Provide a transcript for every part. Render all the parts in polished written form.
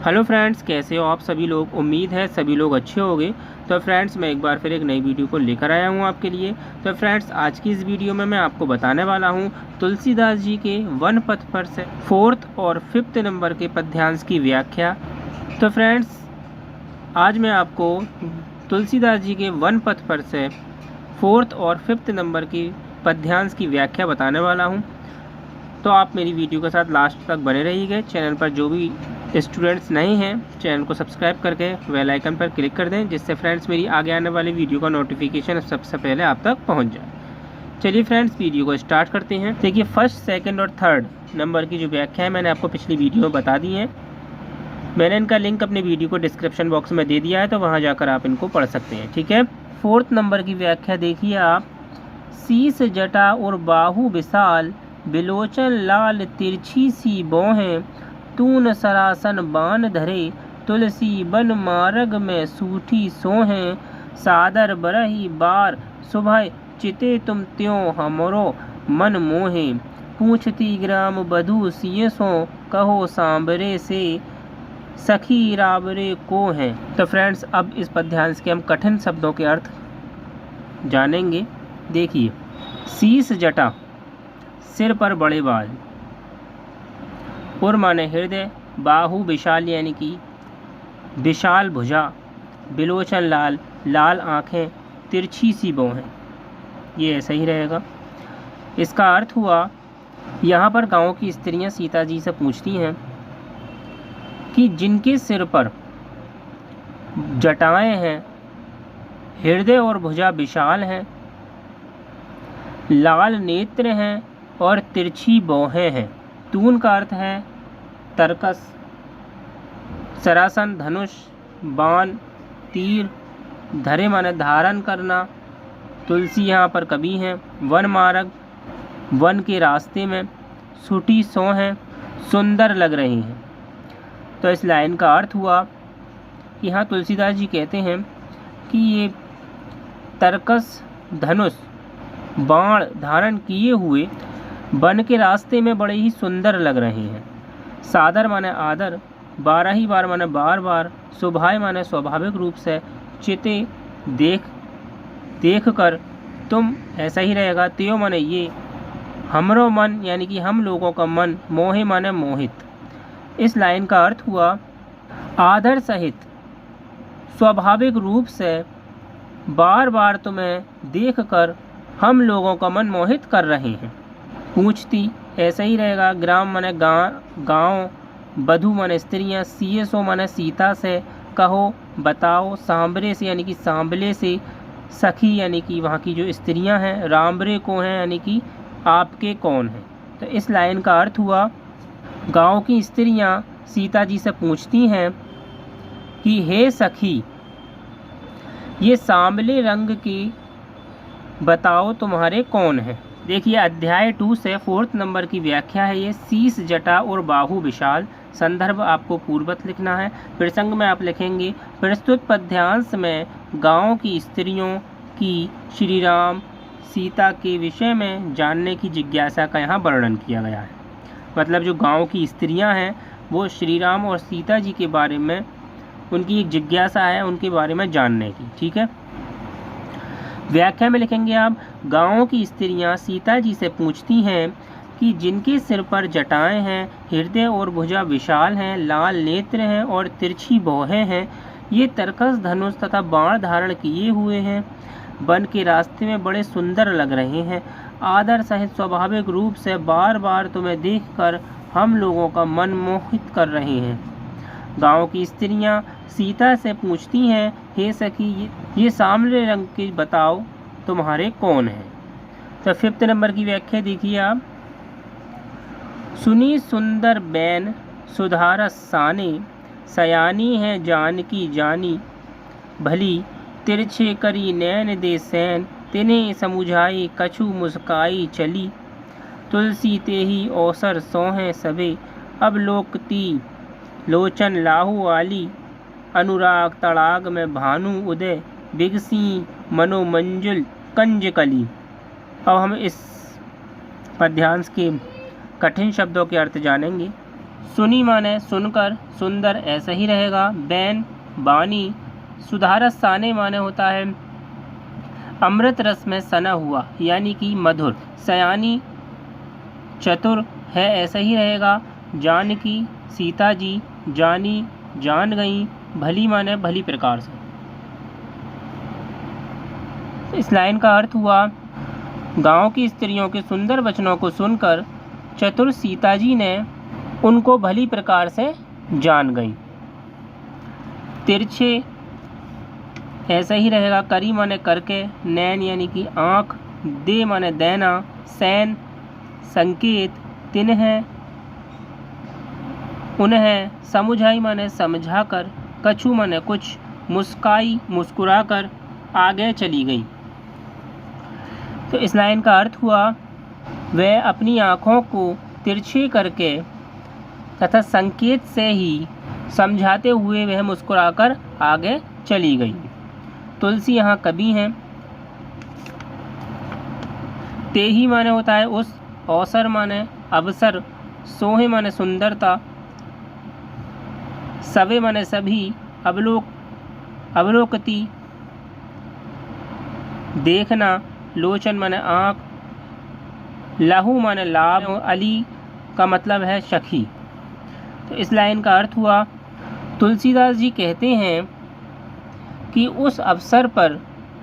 Hello friends, कैसे हो आप सभी लोग। उम्मीद है सभी लोग अच्छे होंगे। तो फ्रेंड्स, मैं एक बार फिर एक नई वीडियो को लेकर आया हूँ आपके लिए। तो फ्रेंड्स, आज की इस वीडियो में मैं आपको बताने वाला हूँ तुलसीदास जी के वन पथ पर से 4th और 5th नंबर के पद्यांश की व्याख्या। तो फ्रेंड्स, आज मैं आपको तुलसीदास जी के वन पथ पर से 4th और 5th नंबर की पद्यांश की व्याख्या बताने वाला हूँ। तो आप मेरी वीडियो के साथ लास्ट तक बने रहिएगा। चैनल पर जो भी स्टूडेंट्स नए हैं, चैनल को सब्सक्राइब करके बेल आइकन पर क्लिक कर दें, जिससे फ्रेंड्स मेरी आगे आने वाली वीडियो का नोटिफिकेशन सबसे पहले आप तक पहुंच जाए। चलिए फ्रेंड्स, वीडियो को स्टार्ट करते हैं। देखिए, 1st, 2nd और 3rd नंबर की जो व्याख्या है मैंने आपको पिछली वीडियो में बता दी है। मैंने इनका लिंक अपने वीडियो को डिस्क्रिप्शन बॉक्स में दे दिया है, तो वहाँ जाकर आप इनको पढ़ सकते हैं। ठीक है। 4th नंबर की व्याख्या देखिए आप। शीस जटा और बाहु विशाल, बिलोचन लाल तिरछी सी बोहें, तून सरासन बान धरे, तुलसी बन मार्ग में सूठी सोहें, सादर बरही बार सुबह, चिते तुम त्यों हमरो मन मोहे, पूछती ग्राम बधू सियसों, कहो सांबरे से सखी राबरे को हैं। तो फ्रेंड्स, अब इस पद्यांश के हम कठिन शब्दों के अर्थ जानेंगे। देखिए, शीस जटा सिर पर बड़े बाल, उर माने हृदय, बाहु विशाल यानी कि विशाल भुजा, बिलोचन लाल लाल आँखें, तिरछी सी भौहें। ये ऐसा ही रहेगा। इसका अर्थ हुआ, यहाँ पर गांव की स्त्रियां सीता जी से पूछती हैं कि जिनके सिर पर जटाएं हैं, हृदय और भुजा विशाल हैं, लाल नेत्र हैं और तिरछी भौहें हैं। तून का अर्थ है तरकस, सरासन धनुष, बाण तीर, धरे माने धारण करना, तुलसी यहाँ पर कवि हैं, वन मार्ग वन के रास्ते में, सूठी सो हैं सुंदर लग रही हैं। तो इस लाइन का अर्थ हुआ, यहाँ तुलसीदास जी कहते हैं कि ये तरकस धनुष बाण धारण किए हुए वन के रास्ते में बड़े ही सुंदर लग रहे हैं। सादर माने आदर, 12 बार माने बार बार, स्वभाव माने स्वाभाविक रूप से, चिते देख कर, तुम ऐसा ही रहेगा, त्यो माने ये, हमरो मन यानी कि हम लोगों का मन, मोहे माने मोहित। इस लाइन का अर्थ हुआ, आदर सहित स्वाभाविक रूप से बार बार तुम्हें देखकर हम लोगों का मन मोहित कर रहे हैं। पूछती ऐसा ही रहेगा, ग्राम माने गाँव, बधू माने स्त्रियाँ, सीएसओ माने सीता से, कहो बताओ, सांबरे से यानी कि सांबले से, सखी यानी कि वहाँ की जो स्त्रियाँ हैं, रामबरे को हैं यानी कि आपके कौन हैं। तो इस लाइन का अर्थ हुआ, गांव की स्त्रियाँ सीता जी से पूछती हैं कि हे सखी, ये सांबले रंग की बताओ तुम्हारे कौन हैं। देखिए, अध्याय 2 से 4th नंबर की व्याख्या है ये। शीस जटा और बाहु विशाल। संदर्भ आपको पूर्ववत लिखना है। प्रसंग में आप लिखेंगे, प्रस्तुत पद्यांश में गांव की स्त्रियों की श्री राम सीता के विषय में जानने की जिज्ञासा का यहाँ वर्णन किया गया है। मतलब जो गांव की स्त्रियां हैं, वो श्री राम और सीता जी के बारे में उनकी एक जिज्ञासा है, उनके बारे में जानने की। ठीक है। व्याख्या में लिखेंगे आप, गाँव की स्त्रियां सीता जी से पूछती हैं कि जिनके सिर पर जटाएं हैं, हृदय और भुजा विशाल हैं, लाल नेत्र हैं और तिरछी भौहें हैं, ये तरकस धनुष तथा बाण धारण किए हुए हैं, वन के रास्ते में बड़े सुंदर लग रहे हैं, आदर सहित स्वाभाविक रूप से बार बार तुम्हें देखकर हम लोगों का मन मोहित कर रहे हैं। गाँव की स्त्रियां सीता से पूछती हैं, हे सखी, ये सांवले रंग के बताओ तुम्हारे कौन हैं। तो 5th नंबर की व्याख्या देखिए आप। सुनी सुंदर बैन सुधारस साने, सयानी है जानकी जानी, भली तिरछे करी नैन दे सैन, तिन्हें समुझाई कछु मुस्काई चली, तुलसी ते ही अवसर सोहें सबे, अब लोकती लोचन लाहू वाली, अनुराग तड़ाग में भानु उदय, बिगसी मनोमंजुल कंजकली। अब हम इस पद्यांश के कठिन शब्दों के अर्थ जानेंगे। सुनी माने सुनकर, सुंदर ऐसा ही रहेगा। बैन बानी, सुधारसाने माने होता है अमृत रस में सना हुआ यानी कि मधुर। सयानी चतुर है ऐसा ही रहेगा। जानकी सीता जी, जानी जान गई, भली माने भली प्रकार से। इस लाइन का अर्थ हुआ गांव की स्त्रियों के सुंदर वचनों को सुनकर चतुर सीता जी ने उनको भली प्रकार से जान गई। तिरछे ऐसा ही रहेगा। करी माने करके, नैन यानी कि आँख, दे माने देना, सैन संकेत, तिन्ह उन्हें, समुझाई माने समझाकर, कछु माने कुछ, मुस्काई मुस्कुराकर आगे चली गई। तो इस लाइन का अर्थ हुआ वह अपनी आँखों को तिरछे करके तथा संकेत से ही समझाते हुए वह मुस्कुराकर आगे चली गई। तुलसी यहाँ कवि हैं। तेही माने होता है उस, अवसर माने अवसर, सोहे माने सुंदरता, सवे माने सभी, अवलोकती देखना, लोचन माने आँख, लहू माने लाभ, अली का मतलब है सखी। तो इस लाइन का अर्थ हुआ तुलसीदास जी कहते हैं कि उस अवसर पर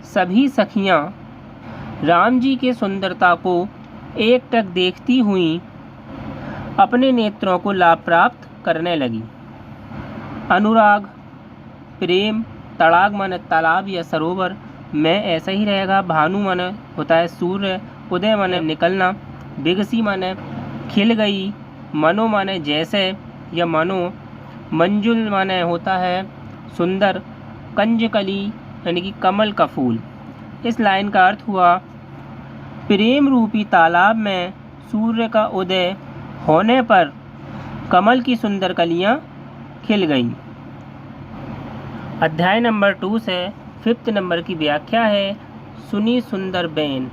सभी सखियां राम जी के सुंदरता को एकटक देखती हुई अपने नेत्रों को लाभ प्राप्त करने लगी। अनुराग प्रेम, तड़ाग माने तालाब या सरोवर में ऐसा ही रहेगा। भानु माने होता है सूर्य, उदय माने निकलना, बिगसी माने खिल गई, मनो माने जैसे या मनो, मंजुल माने होता है सुंदर, कंजकली यानी कि कमल का फूल। इस लाइन का अर्थ हुआ प्रेम रूपी तालाब में सूर्य का उदय होने पर कमल की सुंदर कलियां खिल गईं। अध्याय नंबर 2 से 5th नंबर की व्याख्या है सुनी सुंदर बैन,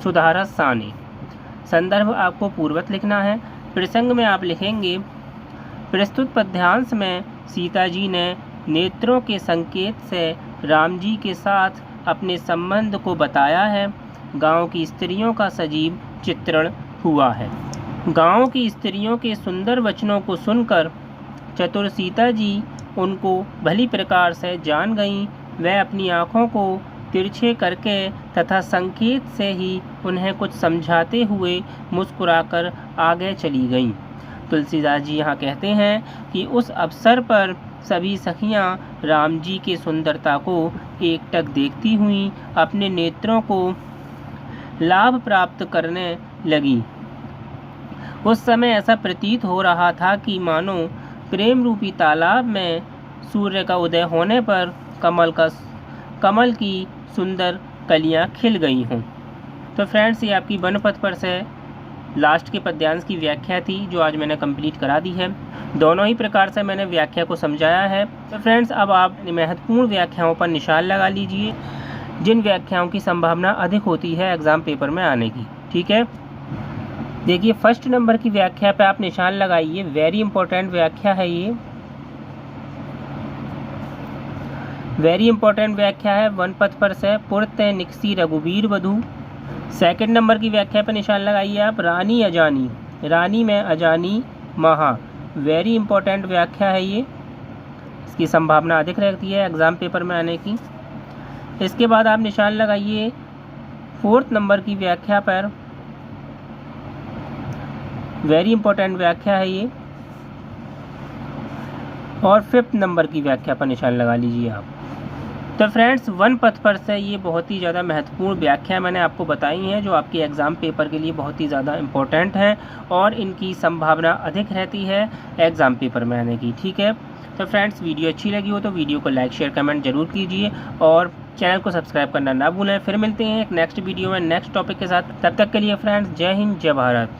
सुधारस साने। संदर्भ आपको पूर्वत लिखना है। प्रसंग में आप लिखेंगे प्रस्तुत पद्यांश में सीता जी ने नेत्रों के संकेत से राम जी के साथ अपने संबंध को बताया है। गांव की स्त्रियों का सजीव चित्रण हुआ है। गांव की स्त्रियों के सुंदर वचनों को सुनकर चतुर सीता जी उनको भली प्रकार से जान गईं। वह अपनी आँखों को तिरछे करके तथा संकेत से ही उन्हें कुछ समझाते हुए मुस्कुराकर आगे चली गईं। तुलसीदास जी यहाँ कहते हैं कि उस अवसर पर सभी सखियाँ राम जी की सुंदरता को एकटक देखती हुई अपने नेत्रों को लाभ प्राप्त करने लगीं। उस समय ऐसा प्रतीत हो रहा था कि मानो प्रेम रूपी तालाब में सूर्य का उदय होने पर कमल की सुंदर कलियां खिल गई हों। तो फ्रेंड्स, ये आपकी बनपथ पर से लास्ट के पद्यांश की व्याख्या थी जो आज मैंने कंप्लीट करा दी है। दोनों ही प्रकार से मैंने व्याख्या को समझाया है। तो फ्रेंड्स, अब आप महत्वपूर्ण व्याख्याओं पर निशान लगा लीजिए जिन व्याख्याओं की संभावना अधिक होती है एग्जाम पेपर में आने की। ठीक है, देखिए फर्स्ट नंबर की व्याख्या पे आप निशान लगाइए। वेरी इंपॉर्टेंट व्याख्या है ये, वेरी इंपॉर्टेंट व्याख्या है। वन पथ पर से पुरते निकसी रघुवीर वधू। सेकंड नंबर की व्याख्या पर निशान लगाइए आप। रानी अजानी, रानी में अजानी महा। वेरी इंपॉर्टेंट व्याख्या है ये, इसकी संभावना अधिक रहती है एग्जाम पेपर में आने की। इसके बाद आप निशान लगाइए फोर्थ नंबर की व्याख्या पर। वेरी इंपॉर्टेंट व्याख्या है ये। और फिफ्थ नंबर की व्याख्या पर निशान लगा लीजिए आप। तो फ्रेंड्स, वन पथ पर से ये बहुत ही ज़्यादा महत्वपूर्ण व्याख्या मैंने आपको बताई हैं जो आपके एग्ज़ाम पेपर के लिए बहुत ही ज़्यादा इम्पोर्टेंट हैं और इनकी संभावना अधिक रहती है एग्ज़ाम पेपर में आने की। ठीक है, तो फ्रेंड्स, वीडियो अच्छी लगी हो तो वीडियो को लाइक शेयर कमेंट जरूर कीजिए और चैनल को सब्सक्राइब करना ना भूलें। फिर मिलते हैं एक नेक्स्ट वीडियो में नेक्स्ट टॉपिक के साथ। तब तक के लिए फ्रेंड्स, जय हिंद जय भारत।